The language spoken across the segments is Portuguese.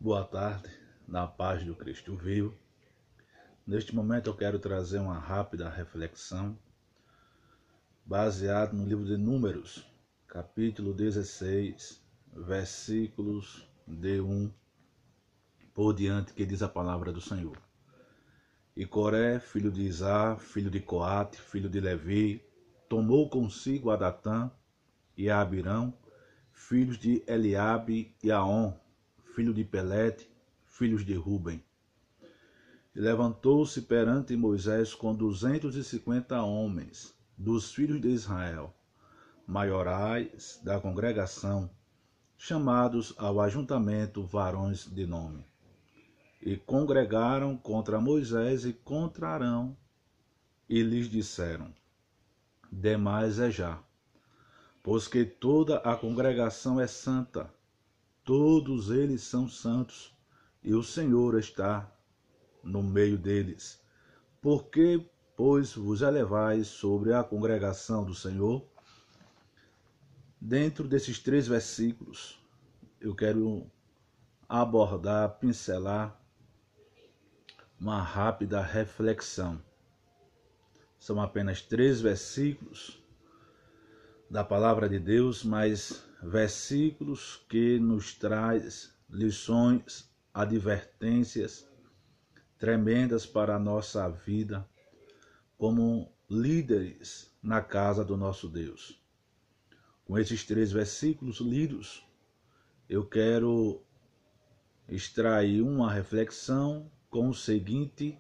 Boa tarde, na paz do Cristo vivo. Neste momento eu quero trazer uma rápida reflexão baseada no livro de Números, capítulo 16, versículos de 1 por diante, que diz a palavra do Senhor. E Coré, filho de Izá, filho de Coate, filho de Levi, tomou consigo a Datã e a Abirão, filhos de Eliabe e Aon, filho de Pelete, filhos de Ruben. E levantou-se perante Moisés com 250 homens, dos filhos de Israel, maiorais da congregação, chamados ao ajuntamento varões de nome. E congregaram contra Moisés e contra Arão, e lhes disseram: demais é já, pois que toda a congregação é santa, todos eles são santos, e o Senhor está no meio deles. Por que, pois, vos elevais sobre a congregação do Senhor? Dentro desses 3 versículos, eu quero abordar, pincelar uma rápida reflexão. São apenas 3 versículos da palavra de Deus, mas versículos que nos traz lições, advertências tremendas para a nossa vida como líderes na casa do nosso Deus. Com esses 3 versículos lidos, eu quero extrair uma reflexão com o seguinte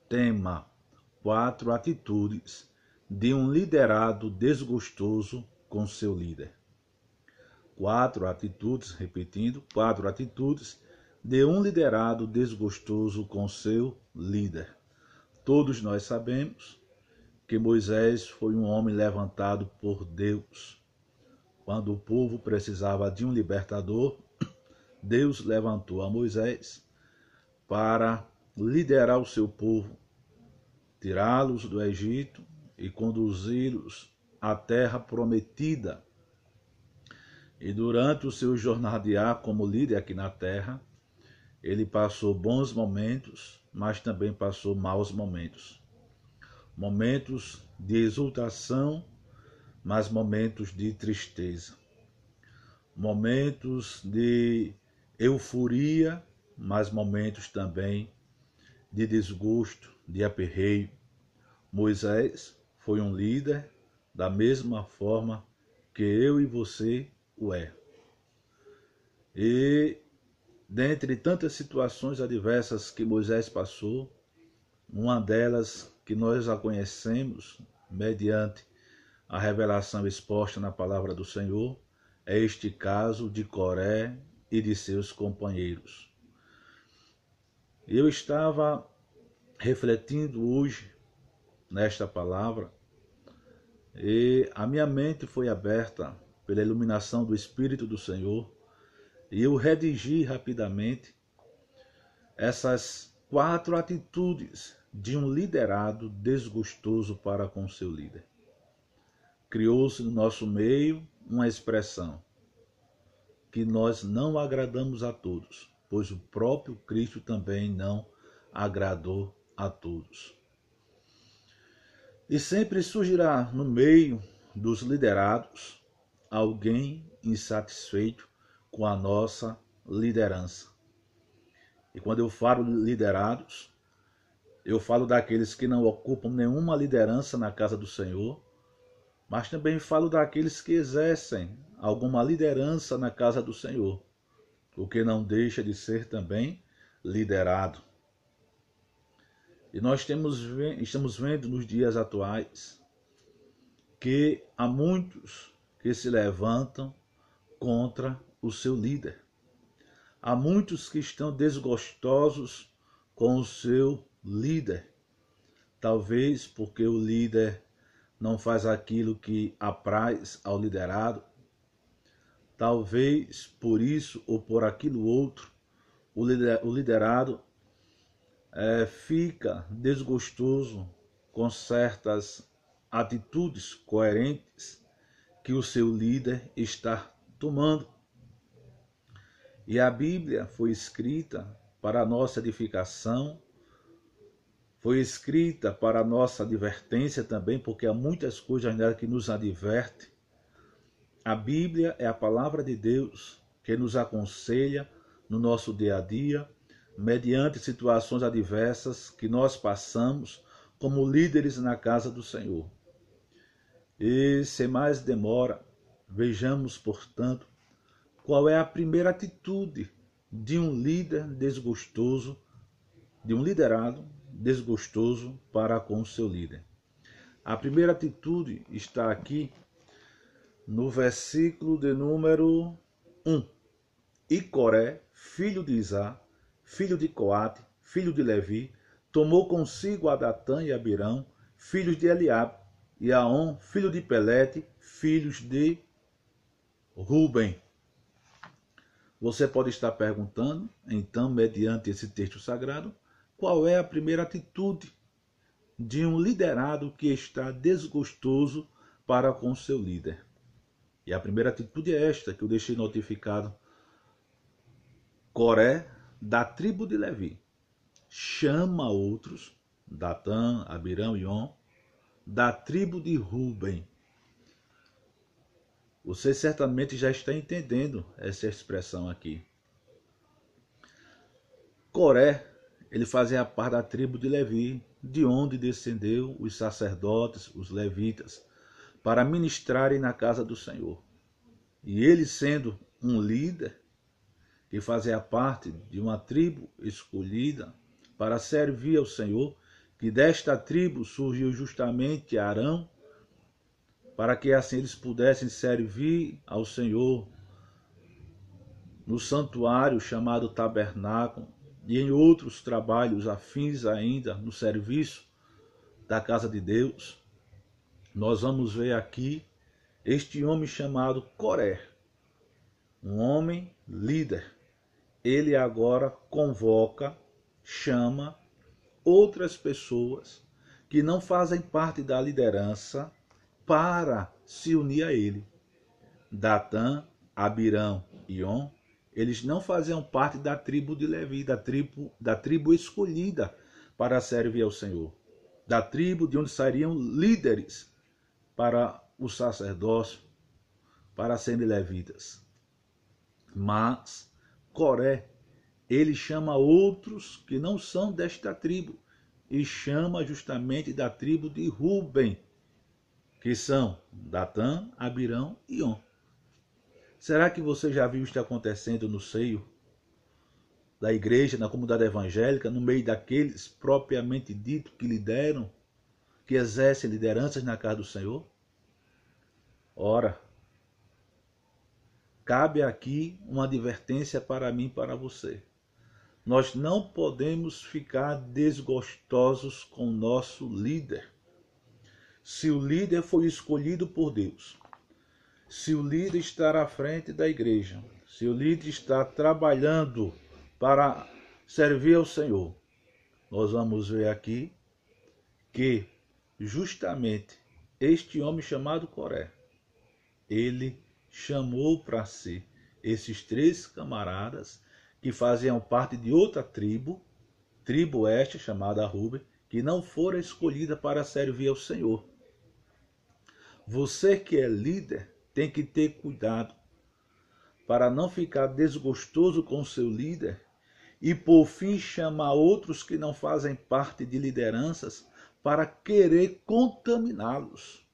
tema: 4 atitudes de um liderado desgostoso com seu líder. 4 atitudes, repetindo, 4 atitudes de um liderado desgostoso com seu líder. Todos nós sabemos que Moisés foi um homem levantado por Deus. Quando o povo precisava de um libertador, Deus levantou a Moisés para liderar o seu povo, tirá-los do Egito e conduzi-los à terra prometida. E durante o seu jornadear como líder aqui na terra, ele passou bons momentos, mas também passou maus momentos. Momentos de exultação, mas momentos de tristeza. Momentos de euforia, mas momentos também de desgosto, de aperreio. Moisés foi um líder da mesma forma que eu e você o é. E dentre tantas situações adversas que Moisés passou, uma delas que nós a conhecemos mediante a revelação exposta na palavra do Senhor, é este caso de Coré e de seus companheiros. Eu estava refletindo hoje nesta palavra e a minha mente foi aberta pela iluminação do Espírito do Senhor e eu redigi rapidamente essas 4 atitudes de um liderado desgostoso para com seu líder. Criou-se no nosso meio uma expressão que nós não agradamos a todos, pois o próprio Cristo também não agradou a todos. E sempre surgirá no meio dos liderados alguém insatisfeito com a nossa liderança. E quando eu falo liderados, eu falo daqueles que não ocupam nenhuma liderança na casa do Senhor, mas também falo daqueles que exercem alguma liderança na casa do Senhor, o que não deixa de ser também liderado. E nós estamos vendo nos dias atuais que há muitos que se levantam contra o seu líder. Há muitos que estão desgostosos com o seu líder. Talvez porque o líder não faz aquilo que apraz ao liderado. Talvez por isso ou por aquilo outro, o liderado fica desgostoso com certas atitudes coerentes que o seu líder está tomando. E a Bíblia foi escrita para a nossa edificação, foi escrita para a nossa advertência também, porque há muitas coisas nela que nos adverte. A Bíblia é a palavra de Deus que nos aconselha no nosso dia a dia, mediante situações adversas que nós passamos como líderes na casa do Senhor. E sem mais demora, vejamos, portanto, qual é a primeira atitude de um líder desgostoso, de um liderado desgostoso para com o seu líder. A primeira atitude está aqui no versículo de número 1. E Coré, filho de Izá, filho de Coate, filho de Levi, tomou consigo a Datã e Abirão, filhos de Eliabe, e Aon, filho de Pelete, filhos de Ruben. Você pode estar perguntando, então, mediante esse texto sagrado, qual é a primeira atitude de um liderado que está desgostoso para com seu líder. E a primeira atitude é esta, que eu deixei notificado. Coré, da tribo de Levi, chama outros, Datã, Abirão e On, da tribo de Ruben. Você certamente já está entendendo essa expressão aqui. Coré, ele fazia parte da tribo de Levi, de onde descendeu os sacerdotes, os levitas, para ministrarem na casa do Senhor. E ele, sendo um líder, que fazia parte de uma tribo escolhida para servir ao Senhor, que desta tribo surgiu justamente Arão, para que assim eles pudessem servir ao Senhor no santuário chamado tabernáculo e em outros trabalhos afins ainda no serviço da casa de Deus. Nós vamos ver aqui este homem chamado Coré, um homem líder. Ele agora convoca, chama outras pessoas que não fazem parte da liderança para se unir a ele. Datã, Abirão e On, eles não faziam parte da tribo de Levi, da tribo escolhida para servir ao Senhor, da tribo de onde sairiam líderes para o sacerdócio, para serem levitas. Mas Coré, ele chama outros que não são desta tribo e chama justamente da tribo de Ruben, que são Datã, Abirão e On. Será que você já viu isso acontecendo no seio da igreja, na comunidade evangélica, no meio daqueles propriamente dito que lideram, que exercem lideranças na casa do Senhor? Ora, cabe aqui uma advertência para mim e para você. Nós não podemos ficar desgostosos com o nosso líder. Se o líder foi escolhido por Deus, se o líder está à frente da igreja, se o líder está trabalhando para servir ao Senhor, nós vamos ver aqui que justamente este homem chamado Coré, ele chamou para si esses 3 camaradas que faziam parte de outra tribo esta chamada Ruben, que não fora escolhida para servir ao Senhor. Você que é líder tem que ter cuidado para não ficar desgostoso com seu líder e por fim chamar outros que não fazem parte de lideranças para querer contaminá-los,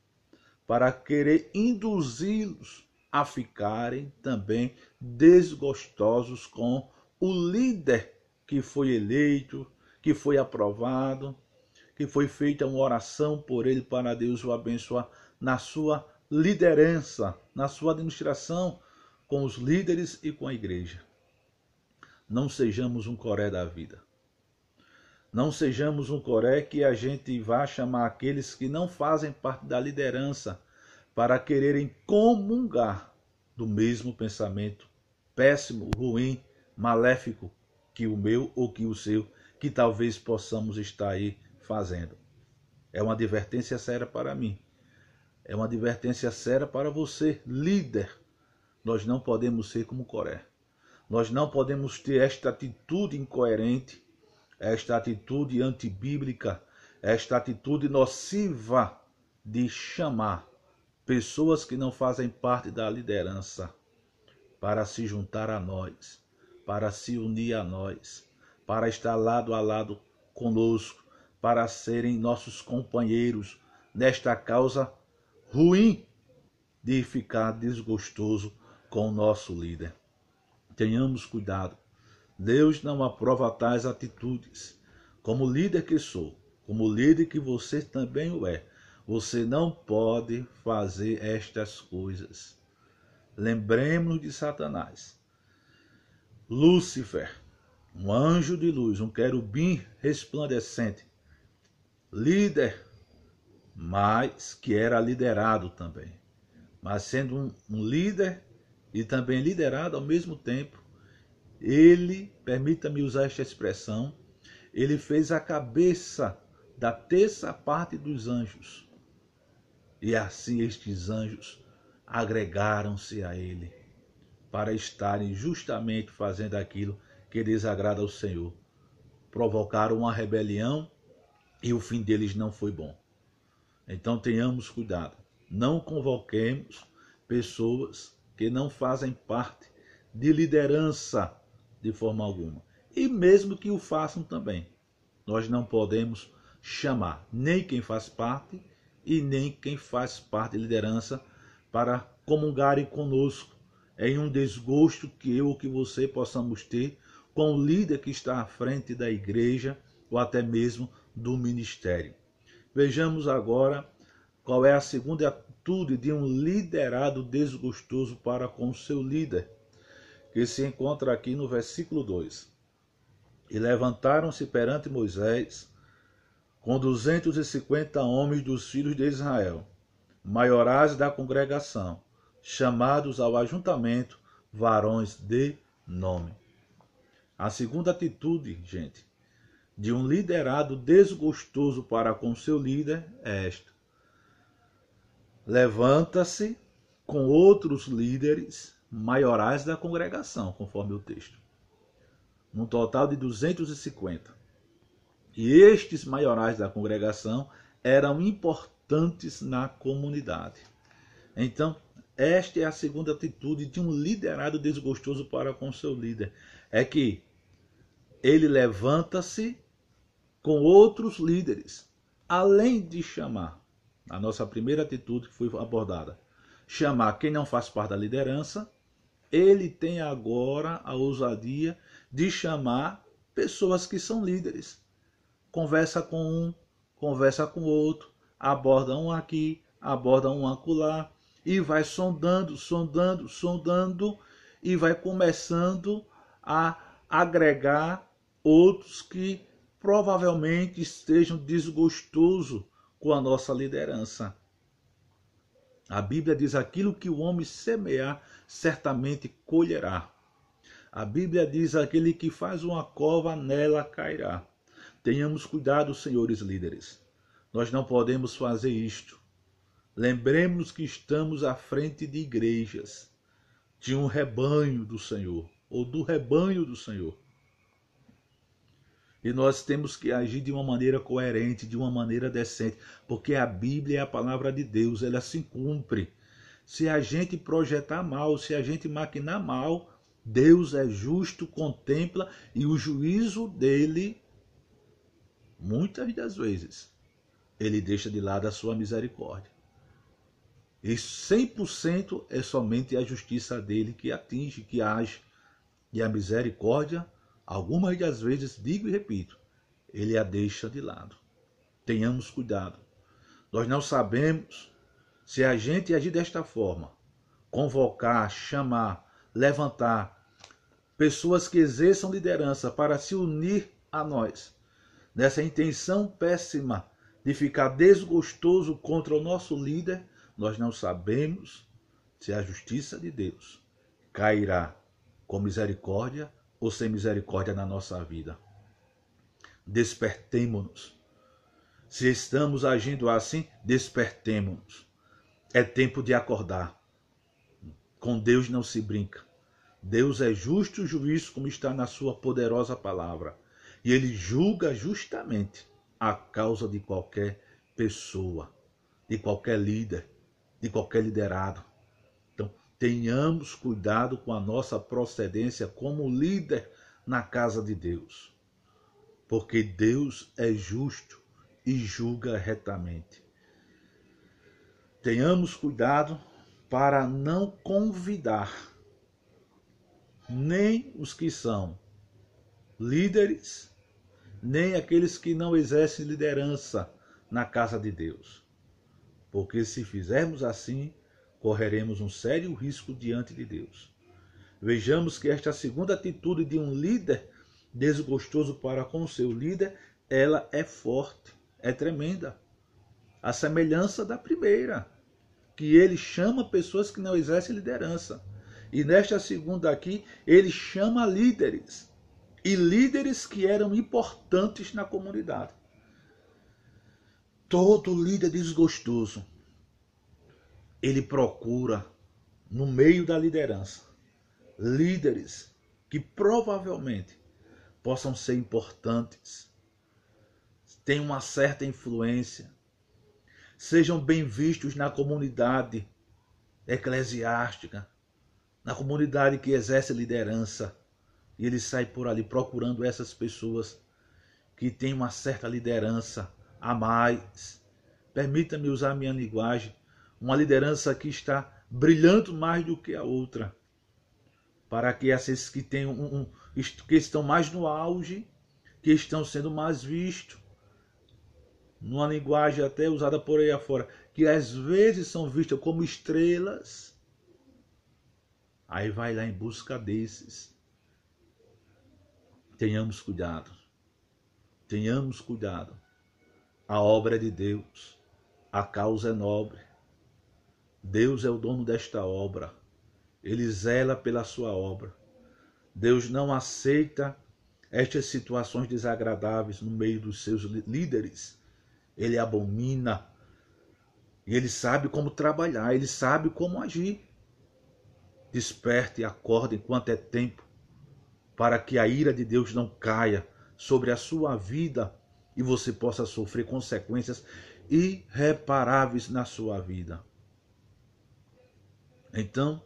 para querer induzi-los a ficarem também desgostosos com o líder que foi eleito, que foi aprovado, que foi feita uma oração por ele para Deus o abençoar na sua liderança, na sua administração com os líderes e com a igreja. Não sejamos um Coré da vida. Não sejamos um Coré que a gente vá chamar aqueles que não fazem parte da liderança para quererem comungar do mesmo pensamento péssimo, ruim, maléfico que o meu ou que o seu, que talvez possamos estar aí fazendo. É uma advertência séria para mim. É uma advertência séria para você, líder. Nós não podemos ser como Coré. Nós não podemos ter esta atitude incoerente, esta atitude antibíblica, esta atitude nociva de chamar pessoas que não fazem parte da liderança para se juntar a nós, para se unir a nós, para estar lado a lado conosco, para serem nossos companheiros nesta causa ruim de ficar desgostoso com o nosso líder. Tenhamos cuidado. Deus não aprova tais atitudes. Como líder que sou, como líder que você também o é, você não pode fazer estas coisas. Lembremos de Satanás. Lúcifer, um anjo de luz, um querubim resplandecente, líder, mas que era liderado também. Mas sendo um líder e também liderado ao mesmo tempo, ele, permita-me usar esta expressão, ele fez a cabeça da terça parte dos anjos. E assim estes anjos agregaram-se a ele, para estarem justamente fazendo aquilo que desagrada ao Senhor. Provocaram uma rebelião e o fim deles não foi bom. Então tenhamos cuidado. Não convoquemos pessoas que não fazem parte de liderança de forma alguma. E mesmo que o façam também, nós não podemos chamar nem quem faz parte e nem quem faz parte de liderança para comungarem conosco em um desgosto que eu ou que você possamos ter com o líder que está à frente da igreja ou até mesmo do ministério. Vejamos agora qual é a segunda atitude de um liderado desgostoso para com o seu líder, que se encontra aqui no versículo 2. E levantaram-se perante Moisés com 250 homens dos filhos de Israel, maiorais da congregação, chamados ao ajuntamento, varões de nome. A segunda atitude, gente, de um liderado desgostoso para com seu líder é esta. Levanta-se com outros líderes maiorais da congregação, conforme o texto. Num total de 250. E estes maiorais da congregação eram importantes na comunidade. Então, esta é a segunda atitude de um liderado desgostoso para com seu líder. É que ele levanta-se com outros líderes, além de chamar, a nossa primeira atitude que foi abordada, chamar quem não faz parte da liderança, ele tem agora a ousadia de chamar pessoas que são líderes. Conversa com um, conversa com outro, aborda um aqui, aborda um acolá, e vai sondando, e vai começando a agregar outros que provavelmente estejam desgostosos com a nossa liderança. A Bíblia diz: aquilo que o homem semear, certamente colherá. A Bíblia diz: aquele que faz uma cova, nela cairá. Tenhamos cuidado, senhores líderes. Nós não podemos fazer isto. Lembremos que estamos à frente de igrejas, de um rebanho do Senhor, ou do rebanho do Senhor. E nós temos que agir de uma maneira coerente, de uma maneira decente, porque a Bíblia é a palavra de Deus, ela se cumpre. Se a gente projetar mal, se a gente maquinar mal, Deus é justo, contempla, e o juízo dele, muitas das vezes, ele deixa de lado a sua misericórdia. E 100% é somente a justiça dele que atinge, que age. E a misericórdia, algumas das vezes, digo e repito, ele a deixa de lado. Tenhamos cuidado. Nós não sabemos se a gente agir desta forma, convocar, chamar, levantar pessoas que exerçam liderança para se unir a nós, nessa intenção péssima de ficar desgostoso contra o nosso líder, nós não sabemos se a justiça de Deus cairá com misericórdia ou sem misericórdia na nossa vida. Despertemo-nos. Se estamos agindo assim, despertemo-nos. É tempo de acordar. Com Deus não se brinca. Deus é justo juiz, como está na sua poderosa palavra. E ele julga justamente a causa de qualquer pessoa, de qualquer líder, de qualquer liderado. Então, tenhamos cuidado com a nossa procedência como líder na casa de Deus. Porque Deus é justo e julga retamente. Tenhamos cuidado para não convidar nem os que são líderes, nem aqueles que não exercem liderança na casa de Deus. Porque se fizermos assim, correremos um sério risco diante de Deus. Vejamos que esta segunda atitude de um líder desgostoso para com seu líder, ela é forte, é tremenda. A semelhança da primeira, que ele chama pessoas que não exercem liderança. E nesta segunda aqui, ele chama líderes. E líderes que eram importantes na comunidade. Todo líder desgostoso, ele procura, no meio da liderança, líderes que provavelmente possam ser importantes, tenham uma certa influência, sejam bem vistos na comunidade eclesiástica, na comunidade que exerce liderança. E ele sai por ali procurando essas pessoas que têm uma certa liderança a mais. Permita-me usar a minha linguagem, uma liderança que está brilhando mais do que a outra, para que esses que têm que estão mais no auge, que estão sendo mais vistos, numa linguagem até usada por aí afora, que às vezes são vistas como estrelas, aí vai lá em busca desses. Tenhamos cuidado. Tenhamos cuidado. A obra é de Deus. A causa é nobre. Deus é o dono desta obra. Ele zela pela sua obra. Deus não aceita estas situações desagradáveis no meio dos seus líderes. Ele abomina. E ele sabe como trabalhar. Ele sabe como agir. Desperte e acorde enquanto é tempo, para que a ira de Deus não caia sobre a sua vida e você possa sofrer consequências irreparáveis na sua vida. Então,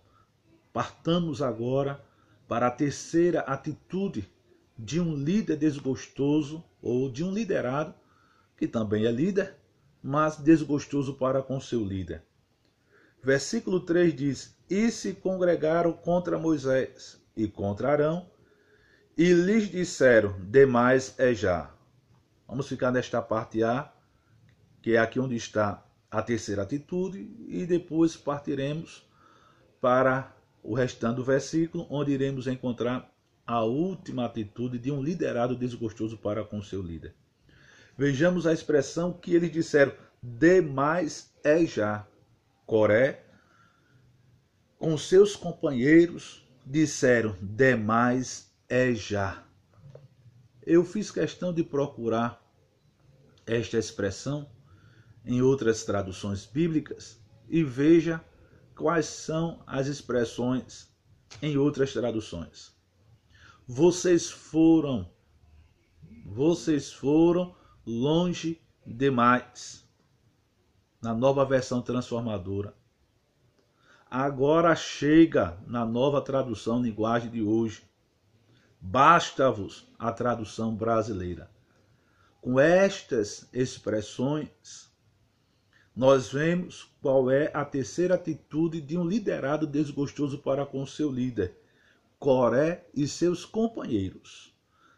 partamos agora para a terceira atitude de um líder desgostoso ou de um liderado, que também é líder, mas desgostoso para com seu líder. Versículo 3 diz: E se congregaram contra Moisés e contra Arão, e lhes disseram: demais é já. Vamos ficar nesta parte A, que é aqui onde está a terceira atitude, e depois partiremos para o restante do versículo, onde iremos encontrar a última atitude de um liderado desgostoso para com seu líder. Vejamos a expressão que eles disseram: demais é já. Coré, com seus companheiros, disseram: demais é já. Eu fiz questão de procurar esta expressão em outras traduções bíblicas e veja quais são as expressões em outras traduções. Vocês foram longe demais. Na Nova Versão Transformadora. Agora chega na Nova Tradução Linguagem de hoje. Basta-vos a tradução brasileira. Com estas expressões, nós vemos qual é a terceira atitude de um liderado desgostoso para com seu líder. Coré e seus companheiros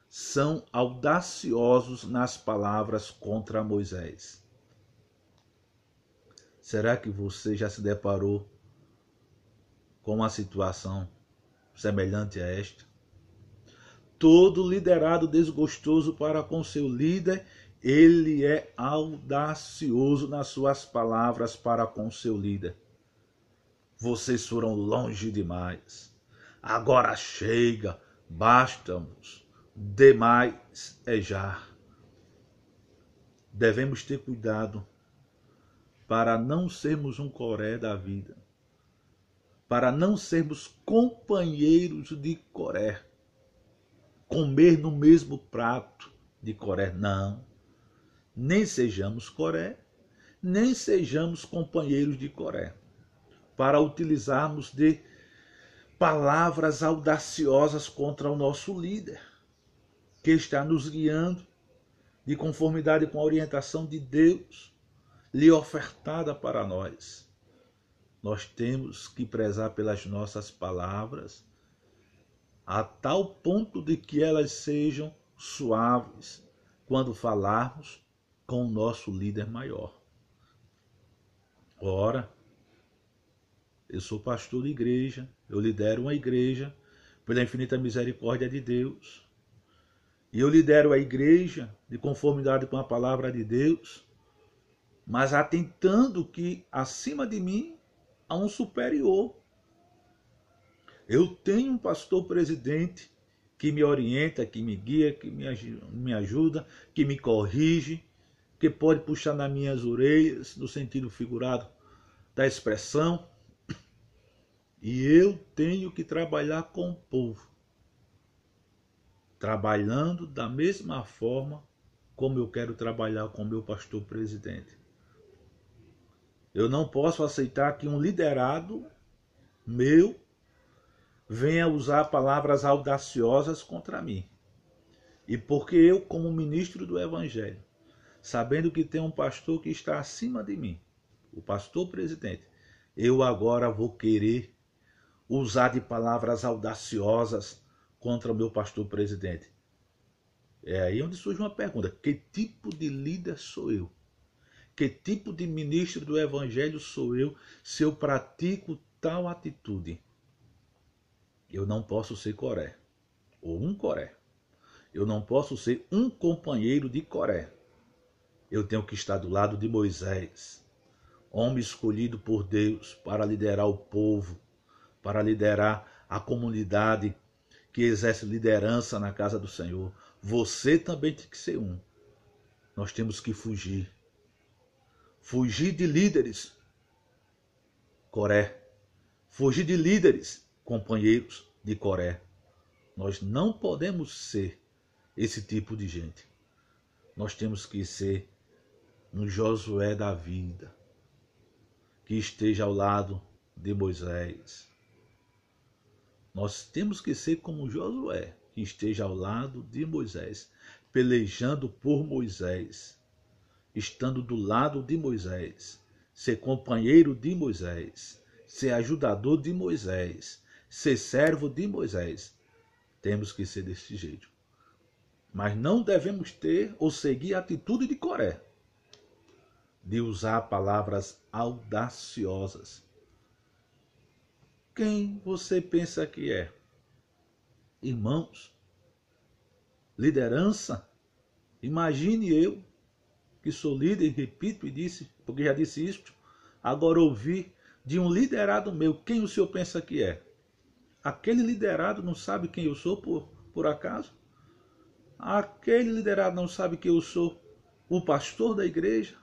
são audaciosos nas palavras contra Moisés. Será que você já se deparou com uma situação semelhante a esta? Todo liderado desgostoso para com seu líder, ele é audacioso nas suas palavras para com seu líder. Vocês foram longe demais. Agora chega, basta-nos. Demais é já. Devemos ter cuidado para não sermos um Coré da vida. para não sermos companheiros de Coré, comer no mesmo prato de Coré, não. Nem sejamos Coré, nem sejamos companheiros de Coré, para utilizarmos de palavras audaciosas contra o nosso líder, que está nos guiando de conformidade com a orientação de Deus, lhe ofertada para nós. Nós temos que prezar pelas nossas palavras, a tal ponto de que elas sejam suaves quando falarmos com o nosso líder maior. Ora, eu sou pastor de igreja, eu lidero uma igreja pela infinita misericórdia de Deus. E eu lidero a igreja de conformidade com a palavra de Deus, mas atentando que acima de mim há um superior. Eu tenho um pastor presidente que me orienta, que me guia, que me ajuda, que me corrige, que pode puxar nas minhas orelhas, no sentido figurado da expressão. E eu tenho que trabalhar com o povo, trabalhando da mesma forma como eu quero trabalhar com o meu pastor presidente. Eu não posso aceitar que um liderado meu venha usar palavras audaciosas contra mim. E porque eu, como ministro do Evangelho, sabendo que tem um pastor que está acima de mim, o pastor presidente, eu agora vou querer usar de palavras audaciosas contra o meu pastor presidente. É aí onde surge uma pergunta: que tipo de líder sou eu? Que tipo de ministro do Evangelho sou eu se eu pratico tal atitude? Eu não posso ser Coré, ou um Coré. Eu não posso ser um companheiro de Coré. Eu tenho que estar do lado de Moisés, homem escolhido por Deus para liderar o povo, para liderar a comunidade que exerce liderança na casa do Senhor. Você também tem que ser um. Nós temos que fugir. Fugir de líderes, Coré. Fugir de líderes, companheiros de Coré. Nós não podemos ser esse tipo de gente. Nós temos que ser um Josué da vida, que esteja ao lado de Moisés. Nós temos que ser como Josué, que esteja ao lado de Moisés, pelejando por Moisés, estando do lado de Moisés, ser companheiro de Moisés, ser ajudador de Moisés, ser servo de Moisés. Temos que ser desse jeito. Mas não devemos ter ou seguir a atitude de Coré, de usar palavras audaciosas. Quem você pensa que é? Irmãos, liderança. Imagine eu, que sou líder, repito e disse, porque já disse isso, agora ouvir de um liderado meu, quem o senhor pensa que é? Aquele liderado não sabe quem eu sou por acaso? Aquele liderado não sabe que eu sou o pastor da igreja,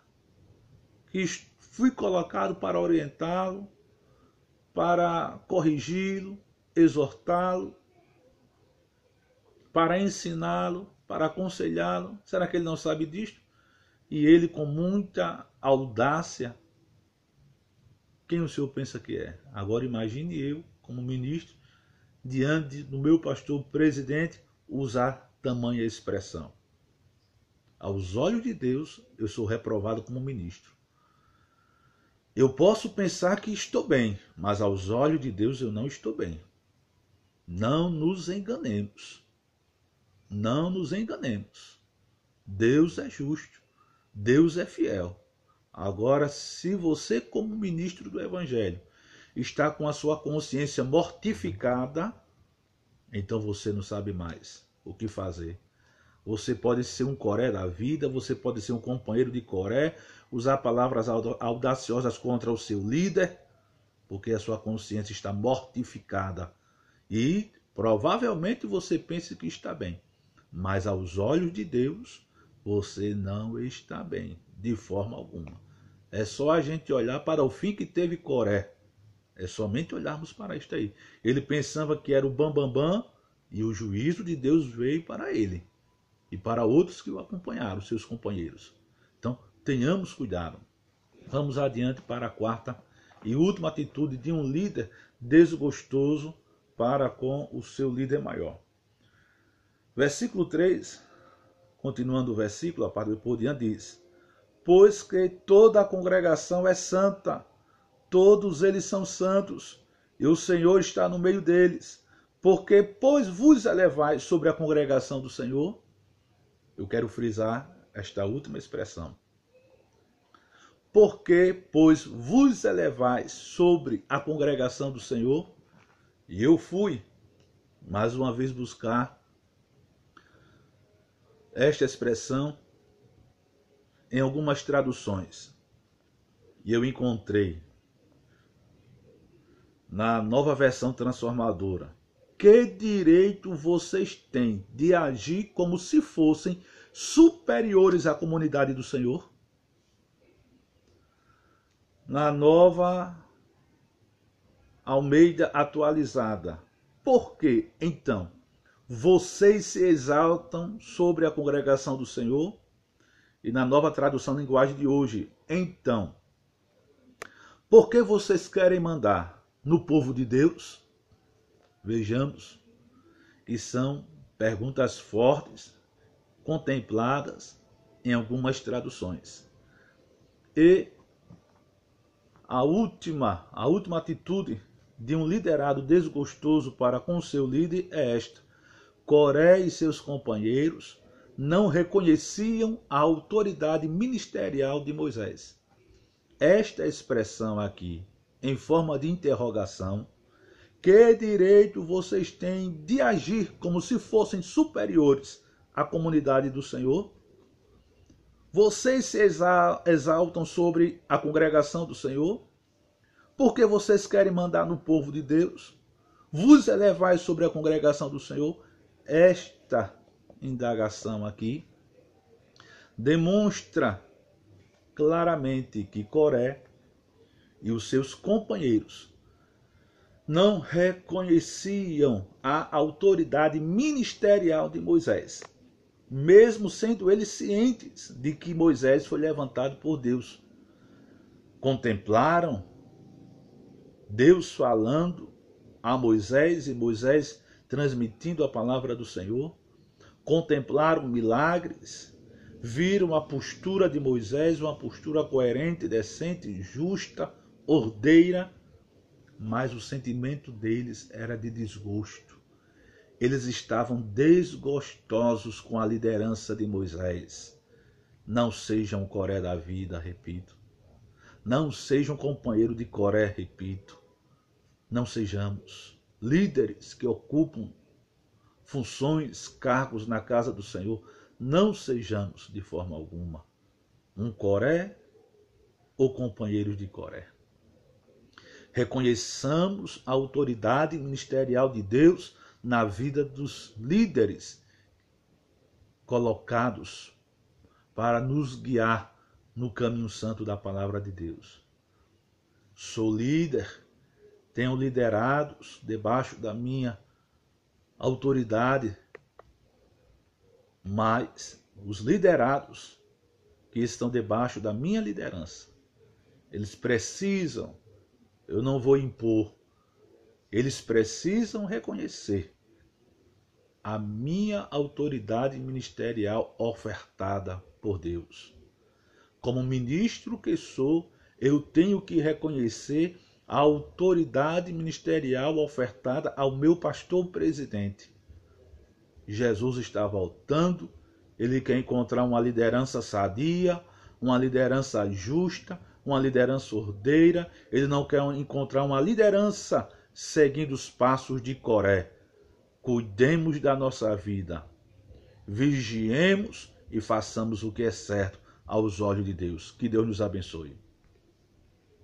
que fui colocado para orientá-lo, para corrigi-lo, exortá-lo, para ensiná-lo, para aconselhá-lo. Será que ele não sabe disto? E ele, com muita audácia, quem o senhor pensa que é? Agora imagine eu, como ministro, diante do meu pastor presidente, usar tamanha expressão. Aos olhos de Deus, eu sou reprovado como ministro. Eu posso pensar que estou bem, mas aos olhos de Deus eu não estou bem. Não nos enganemos. Não nos enganemos. Deus é justo. Deus é fiel. Agora, se você, como ministro do Evangelho, está com a sua consciência mortificada, então você não sabe mais o que fazer. Você pode ser um Coré da vida, você pode ser um companheiro de Coré, usar palavras audaciosas contra o seu líder, porque a sua consciência está mortificada. E provavelmente você pense que está bem, mas aos olhos de Deus, você não está bem, de forma alguma. É só a gente olhar para o fim que teve Coré. É somente olharmos para isto aí. Ele pensava que era o bambambam e o juízo de Deus veio para ele e para outros que o acompanharam, seus companheiros. Então, tenhamos cuidado. Vamos adiante para a quarta e última atitude de um líder desgostoso para com o seu líder maior. Versículo 3, continuando o versículo, a parte por diante diz: pois que toda a congregação é santa, todos eles são santos, e o Senhor está no meio deles. Porque, pois vos elevais sobre a congregação do Senhor, eu quero frisar esta última expressão. Porque, pois vos elevais sobre a congregação do Senhor, e eu fui, mais uma vez, buscar esta expressão em algumas traduções. E eu encontrei na Nova Versão Transformadora: que direito vocês têm de agir como se fossem superiores à comunidade do Senhor? Na Nova Almeida Atualizada: por que, então, vocês se exaltam sobre a congregação do Senhor? E na Nova Tradução Linguagem de hoje: então, por que vocês querem mandar no povo de Deus? Vejamos que são perguntas fortes, contempladas em algumas traduções. E a última atitude de um liderado desgostoso para com seu líder é esta: Coré e seus companheiros não reconheciam a autoridade ministerial de Moisés. Esta expressão aqui, em forma de interrogação: que direito vocês têm de agir como se fossem superiores à comunidade do Senhor? Vocês se exaltam sobre a congregação do Senhor? Porque vocês querem mandar no povo de Deus? Vos elevais sobre a congregação do Senhor? Esta indagação aqui demonstra claramente que Coré e os seus companheiros não reconheciam a autoridade ministerial de Moisés, mesmo sendo eles cientes de que Moisés foi levantado por Deus. Contemplaram Deus falando a Moisés e Moisés transmitindo a palavra do Senhor. Contemplaram milagres, viram a postura de Moisés, uma postura coerente, decente, justa, ordeira, mas o sentimento deles era de desgosto. Eles estavam desgostosos com a liderança de Moisés. Não sejam Coré da vida, repito. Não sejam companheiro de Coré, repito. Não sejamos líderes que ocupam funções, cargos na casa do Senhor. Não sejamos de forma alguma um Coré ou companheiros de Coré. Reconheçamos a autoridade ministerial de Deus na vida dos líderes colocados para nos guiar no caminho santo da palavra de Deus. Sou líder, tenho liderados debaixo da minha autoridade, mas os liderados que estão debaixo da minha liderança, eles precisam, eu não vou impor, eles precisam reconhecer a minha autoridade ministerial ofertada por Deus. Como ministro que sou, eu tenho que reconhecer a autoridade ministerial ofertada ao meu pastor presidente. Jesus está voltando, ele quer encontrar uma liderança sadia, uma liderança justa, uma liderança ordeira. Ele não quer encontrar uma liderança seguindo os passos de Coré. Cuidemos da nossa vida, vigiemos e façamos o que é certo aos olhos de Deus. Que Deus nos abençoe.